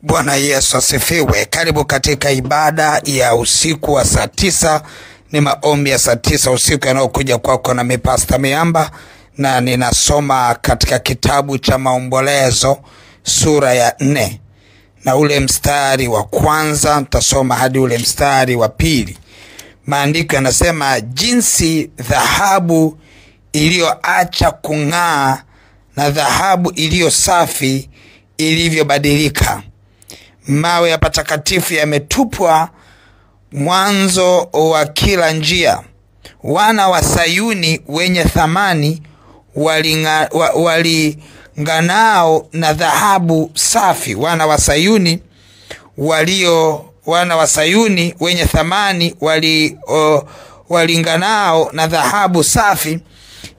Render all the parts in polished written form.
Bwana Yesu asifiwe. Karibu katika ibada ya usiku wa saa 9. Ni maombi ya saa 9 usiku yanayokuja kwako na mimi Pastor Miamba, na ninasoma katika kitabu cha Maombolezo sura ya 4 na ule mstari wa kwanza nitasoma hadi ule mstari wa pili. Maandiko yanasema, jinsi dhahabu iliyoacha kung'aa na dhahabu iliyo safi ilivyobadilika. Mawe ya patakatifu yametupwa mwanzo wa kila njia. Wana wa Sayuni wenye thamani walinganao na dhahabu safi. Wana wa Sayuni wenye thamani walinganao na dhahabu safi,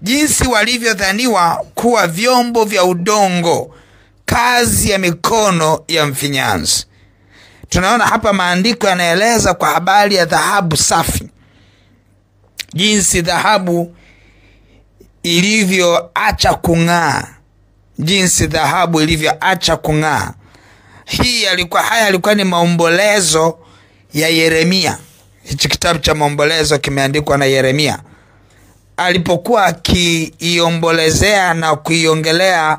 jinsi walivyodhaniwa kuwa vyombo vya udongo, kazi ya mikono ya mfinyanzi. Tunaona hapa maandiko yanaeleza kwa habari ya dhahabu safi, jinsi dhahabu ilivyoacha kung'aa, jinsi dhahabu ilivyoacha kung'aa. Haya yalikuwa ni maombolezo ya Yeremia. Hichi kitabu cha Maombolezo kimeandikwa na Yeremia alipokuwa akiiombolezea na kuiongelea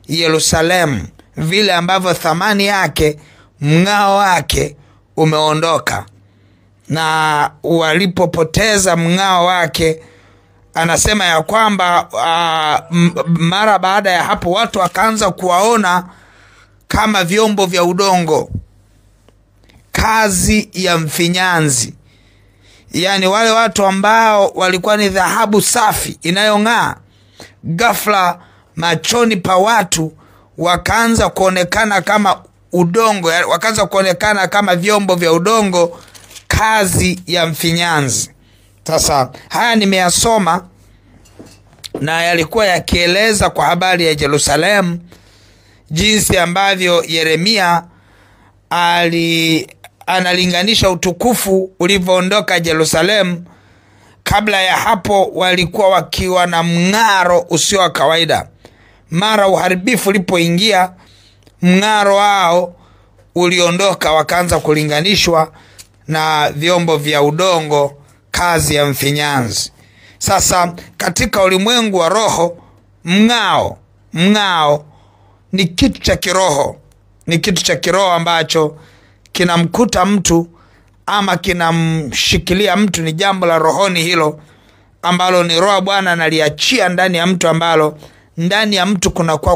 Yerusalemu, vile ambavyo thamani yake, mng'ao wake umeondoka, na walipopoteza mng'ao wake, anasema ya kwamba mara baada ya hapo watu wakaanza kuwaona kama vyombo vya udongo, kazi ya mfinyanzi. Yani wale watu ambao walikuwa ni dhahabu safi inayong'aa, ghafla machoni pa watu wakaanza kuonekana kama udongo, wakaanza kuonekana kama vyombo vya udongo, kazi ya mfinyanzi. Sasa haya nimeyasoma na yalikuwa yakieleza kwa habari ya Yerusalemu, jinsi ambavyo Yeremia analinganisha utukufu ulivyoondoka Yerusalemu. Kabla ya hapo walikuwa wakiwa na mng'aro usio wa kawaida. Mara uharibifu ulipoingia, mng'aro wao uliondoka, wakaanza kulinganishwa na vyombo vya udongo, kazi ya mfinyanzi. Sasa katika ulimwengu wa roho, mng'ao ni kitu cha kiroho. Ni kitu cha kiroho ambacho kinamkuta mtu ama kinamshikilia mtu. Ni jambo la rohoni hilo ambalo ni Roho Bwana analiachia ndani ya mtu, ambalo ndani ya mtu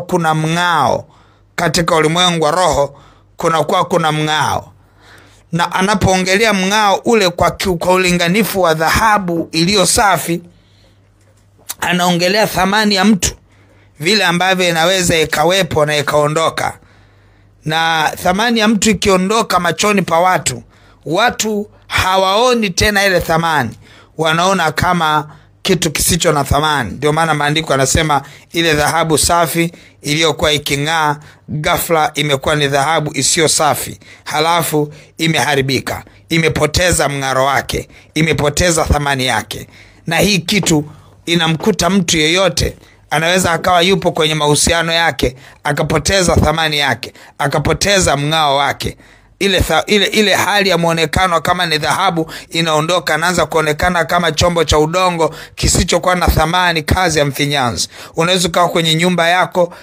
kuna mng'ao. Katika ulimwengu wa roho kuna mng'ao, na anapoongelea mng'ao ule kwa ulinganifu wa dhahabu iliyo safi, anaongelea thamani ya mtu, vile ambavyo inaweza ikawepo na ikaondoka. Na thamani ya mtu ikiondoka machoni pa watu hawaoni tena ile thamani, wanaona kama kitu kisicho na thamani. Ndio maana maandiko yanasema ile dhahabu safi iliyokuwa iking'aa, ghafla imekuwa ni dhahabu isiyo safi, halafu imeharibika, imepoteza mng'aro wake, imepoteza thamani yake. Na hii kitu inamkuta mtu yeyote. Anaweza akawa yupo kwenye mahusiano yake, akapoteza thamani yake, akapoteza mng'ao wake. Ile hali ya muonekano kama ni dhahabu inaondoka, anaanza kuonekana kama chombo cha udongo kisichokuwa na thamani, kazi ya mfinyanzi. Unaweza kuwa kwenye nyumba yako,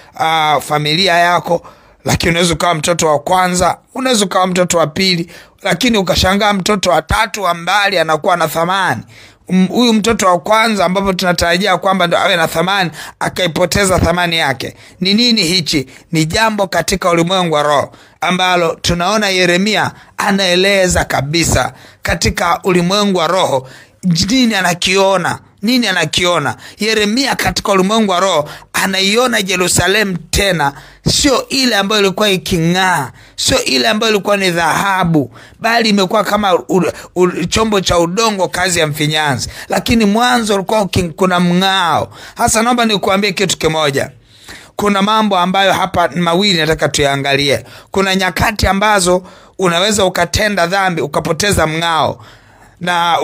familia yako, lakini unaweza kuwa mtoto wa kwanza, unaweza kuwa mtoto wa pili, lakini ukashangaa mtoto wa tatu ambali anakuwa na thamani. Huyu mtoto wa kwanza ambapo tunatarajia kwamba ndo awe na thamani, akaipoteza thamani yake. Ni nini hichi? Ni jambo katika ulimwengu wa roho ambalo tunaona Yeremia anaeleza kabisa. Katika ulimwengu wa roho nini anakiona Yeremia? Katika ulimwengu wa roho anaiona Yerusalemu tena, sio ile ambayo ilikuwa iking'aa, sio ile ambayo ilikuwa ni dhahabu, bali imekuwa kama chombo cha udongo, kazi ya mfinyanzi. Lakini mwanzo ulikuwa kuna mng'ao. Hasa naomba nikuambie kitu kimoja. Kuna mambo ambayo hapa mawili nataka tuyaangalie. Kuna nyakati ambazo unaweza ukatenda dhambi ukapoteza mng'ao. na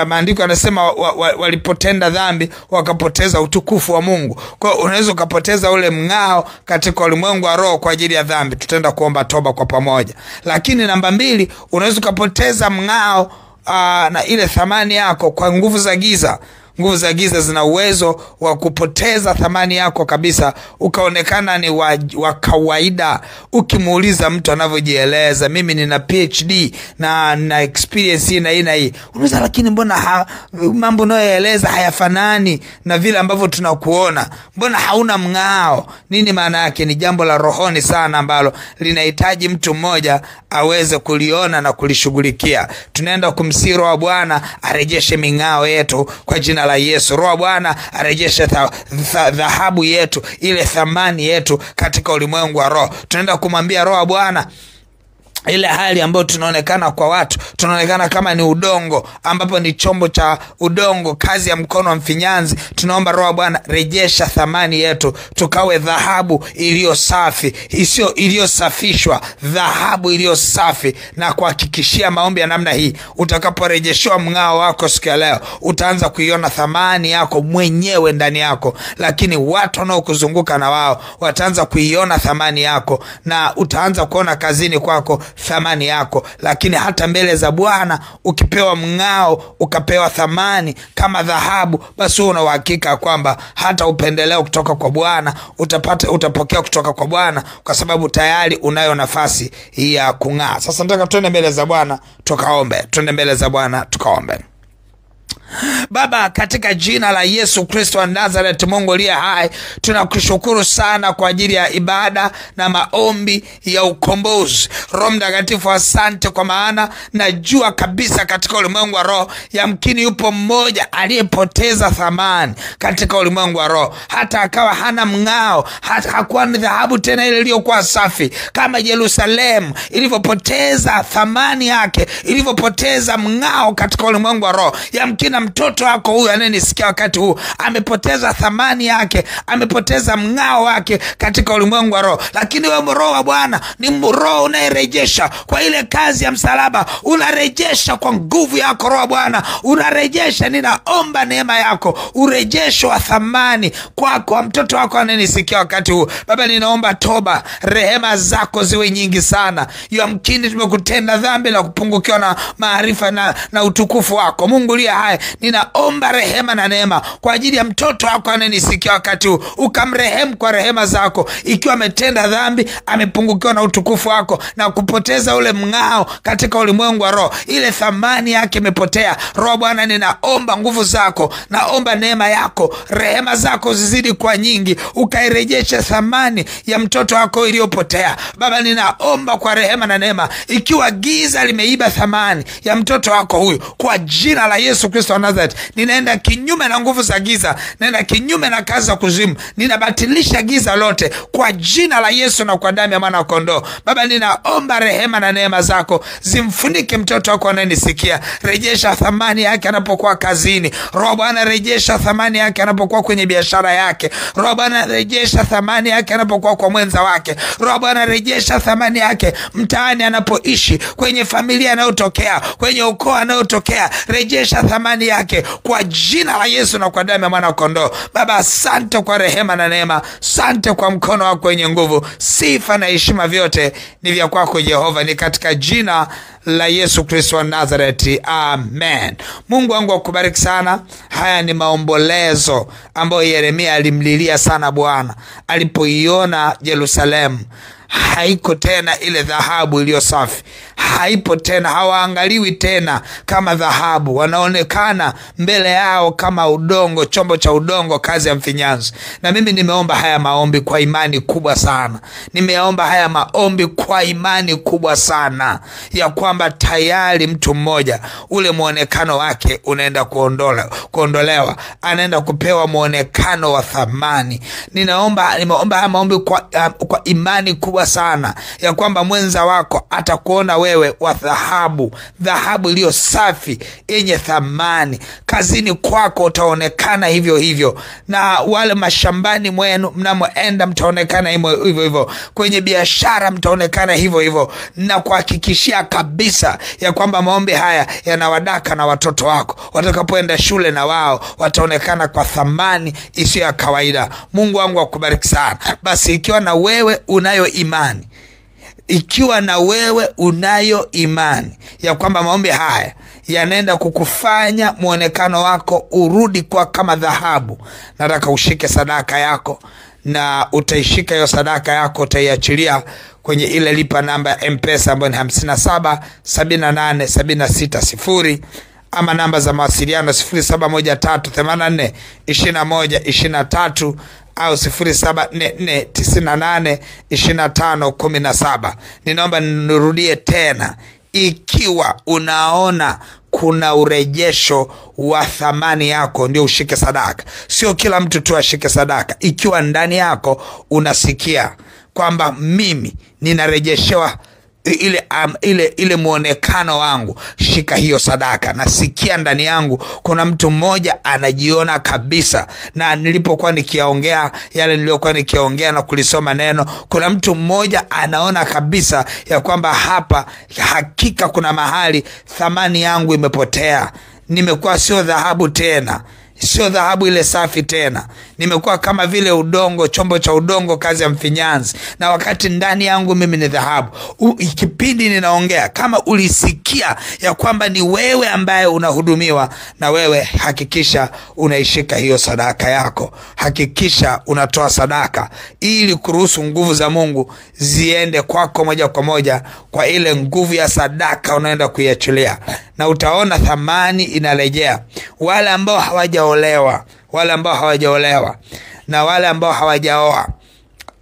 maandiko yanasema walipotenda dhambi wakapoteza utukufu wa Mungu. Kwa hiyo unaweza ukapoteza ule mng'ao katika ulimwengu wa roho kwa ajili ya dhambi. Tutaenda kuomba toba kwa pamoja. Lakini namba 2, unaweza ukapoteza mng'ao na ile thamani yako kwa nguvu za giza. Nguvu za giza zina uwezo wa kupoteza thamani yako kabisa, ukaonekana ni wa kawaida. Ukimuuliza mtu anavyojieleza, mimi nina PhD na experience hii na hii, unaweza lakini mbona mambo unayoeleza hayafanani na vile ambavyo tunakuona, mbona hauna mng'ao? Nini maana yake? Ni jambo la rohoni sana ambalo linahitaji mtu mmoja aweze kuliona na kulishughulikia. Tunaenda kumsihi Roho Bwana arejeshe ming'ao yetu kwa jina la Yesu. Roho Bwana arejeshe dhahabu yetu, ile thamani yetu katika ulimwengu wa roho. Tunaenda kumwambia Roho Bwana, ile hali ambayo tunaonekana kwa watu, tunaonekana kama ni udongo, ambapo ni chombo cha udongo, kazi ya mkono wa mfinyanzi. Tunaomba Roho Bwana, rejesha thamani yetu, tukawe dhahabu iliyo safi, iliyosafishwa, dhahabu iliyo safi. Na kuhakikishia maombi ya namna hii, utakaporejeshewa mng'ao wako siku ya leo, utaanza kuiona thamani yako mwenyewe ndani yako, lakini watu wanaokuzunguka na wao wataanza kuiona thamani yako, na utaanza kuona kazini kwako thamani yako. Lakini hata mbele za Bwana, ukipewa mng'ao, ukapewa thamani kama dhahabu, basi una uhakika kwamba hata upendeleo kutoka kwa Bwana utapokea kutoka kwa Bwana, kwa sababu tayari unayo nafasi ya kung'aa. Sasa nataka tuende mbele za Bwana tukaombe. Tuende mbele za Bwana tukaombe. Baba, katika jina la Yesu Kristo wa Nazareth, Mungu aliye hai, tunakushukuru sana kwa ajili ya ibada na maombi ya ukombozi. Roho Mtakatifu, asante, kwa maana najua kabisa katika ulimwengu wa roho yamkini yupo mmoja aliyepoteza thamani katika ulimwengu wa roho, hata akawa hana mng'ao, hata hakuwa ni dhahabu tena ile iliyokuwa safi, kama Yerusalemu ilivyopoteza thamani yake, ilivyopoteza mng'ao katika ulimwengu wa roho. Yamkini mtoto wako huyu anayenisikia wakati huu amepoteza thamani yake, amepoteza mng'ao wake katika ulimwengu wa roho. Lakini wewe Roho wa Bwana ni roho unayerejesha kwa ile kazi ya msalaba, unarejesha kwa nguvu yako. Roho wa Bwana unarejesha. Ninaomba neema yako, urejesho wa thamani kwako mtoto wako anayenisikia wakati huu. Baba, ninaomba toba, rehema zako ziwe nyingi sana. Yamkini tumekutenda dhambi na kupungukiwa na maarifa na utukufu wako. Mungu aliye hai, ninaomba rehema na neema kwa ajili ya mtoto wako anayenisikia wakati huu, ukamrehemu kwa rehema zako. Ikiwa ametenda dhambi, amepungukiwa na utukufu wako na kupoteza ule mng'ao katika ulimwengu wa roho, ile thamani yake imepotea. Roho Bwana, ninaomba nguvu zako, naomba neema yako, rehema zako zizidi kwa nyingi, ukairejesha thamani ya mtoto wako iliyopotea. Baba, ninaomba kwa rehema na neema, ikiwa giza limeiba thamani ya mtoto wako huyu, kwa jina la Yesu Kristo wa Nazareth, ninaenda kinyume na nguvu za giza, ninaenda kinyume na kazi za kuzimu, ninabatilisha giza lote kwa jina la Yesu na kwa damu ya mwana wa kondoo. Baba, ninaomba rehema na neema zako zimfunike mtoto wako anayenisikia. Rejesha thamani yake anapokuwa kazini. Roho Bwana, rejesha thamani yake anapokuwa kwenye biashara yake. Roho Bwana, rejesha thamani yake anapokuwa kwa mwenza wake. Roho Bwana, rejesha thamani yake mtaani anapoishi, kwenye familia anayotokea, kwenye ukoo anayotokea. Rejesha thamani yake kwa jina la Yesu na kwa damu ya mwana kondoo. Baba, asante kwa rehema na neema, asante kwa mkono wako wenye nguvu. Sifa na heshima vyote ni vya kwako Jehova, ni katika jina la Yesu Kristo wa Nazareti, amen. Mungu wangu akubariki sana. Haya ni maombolezo ambayo Yeremia alimlilia sana Bwana alipoiona Yerusalemu haiko tena ile dhahabu iliyo safi, haipo tena, hawaangaliwi tena kama dhahabu, wanaonekana mbele yao kama udongo, chombo cha udongo, kazi ya mfinyanzi. Na mimi nimeomba haya maombi kwa imani kubwa sana, nimeomba haya maombi kwa imani kubwa sana, ya kwamba tayari mtu mmoja ule muonekano wake unaenda kuondolewa, anaenda kupewa muonekano wa thamani. Nimeomba haya maombi kwa imani kubwa kubwa sana ya kwamba mwenza wako atakuona wewe wa dhahabu iliyo safi, yenye thamani. Kazini kwako utaonekana hivyo hivyo, na wale mashambani mwenu mnamoenda mtaonekana hivyo hivyo, kwenye biashara mtaonekana hivyo hivyo. Na kuhakikishia kabisa ya kwamba maombi haya yanawadaka na watoto wako. Watakapoenda shule na wao wataonekana kwa thamani isiyo ya kawaida. Mungu wangu akubariki sana. Basi ikiwa na wewe unayo imani ya kwamba maombi haya yanaenda kukufanya muonekano wako urudi kwa kama dhahabu, nataka ushike sadaka yako, na utaishika hiyo sadaka yako, utaiachilia kwenye ile lipa namba ya M-Pesa ambayo ni 577876 ama namba za mawasiliano 0713842123 au 0744982517. Ninaomba nirudie tena, ikiwa unaona kuna urejesho wa thamani yako, ndio ushike sadaka. Sio kila mtu tu ashike sadaka. Ikiwa ndani yako unasikia kwamba mimi ninarejeshewa ile muonekano wangu, shika hiyo sadaka. Nasikia ndani yangu kuna mtu mmoja anajiona kabisa, na nilipokuwa nikiongea yale niliyokuwa nikiongea na kulisoma neno, kuna mtu mmoja anaona kabisa ya kwamba hapa hakika kuna mahali thamani yangu imepotea. Nimekuwa sio dhahabu tena, sio dhahabu ile safi tena. Nimekuwa kama vile udongo, chombo cha udongo, kazi ya mfinyanzi, na wakati ndani yangu mimi ni dhahabu. Kipindi ninaongea, kama ulisikia ya kwamba ni wewe ambaye unahudumiwa, na wewe hakikisha unaishika hiyo sadaka yako. Hakikisha unatoa sadaka ili kuruhusu nguvu za Mungu ziende kwako moja kwa moja kwa ile nguvu ya sadaka unaenda kuiachilia, na utaona thamani inarejea. Wale ambao hawajaolewa na wale ambao hawajaoa,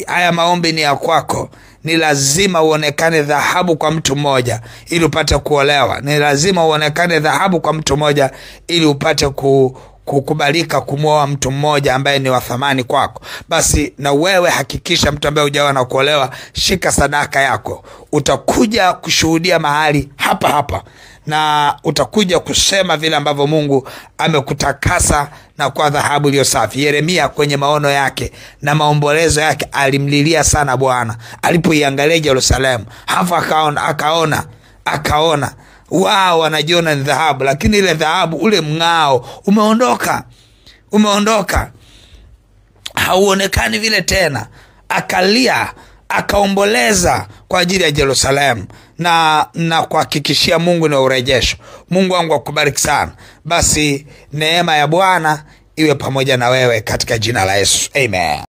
haya maombi ni ya kwako. Ni lazima uonekane dhahabu kwa mtu mmoja ili upate kuolewa. Ni lazima uonekane dhahabu kwa mtu mmoja ili upate kukubalika kumwoa mtu mmoja ambaye ni wa thamani kwako. Basi na wewe hakikisha, mtu ambaye hujaoa na kuolewa, shika sadaka yako. Utakuja kushuhudia mahali hapa, na utakuja kusema vile ambavyo Mungu amekutakasa na kwa dhahabu iliyo safi. Yeremia kwenye maono yake na maombolezo yake alimlilia sana Bwana alipoiangalia Yerusalemu. Hapo akaona wao wanajiona ni dhahabu, lakini ile dhahabu, ule mng'ao umeondoka, hauonekani vile tena. Akalia, akaomboleza kwa ajili ya Yerusalemu, na kuhakikishia Mungu ni urejesho. Mungu wangu akubariki sana. Basi neema ya Bwana iwe pamoja na wewe katika jina la Yesu. Amen.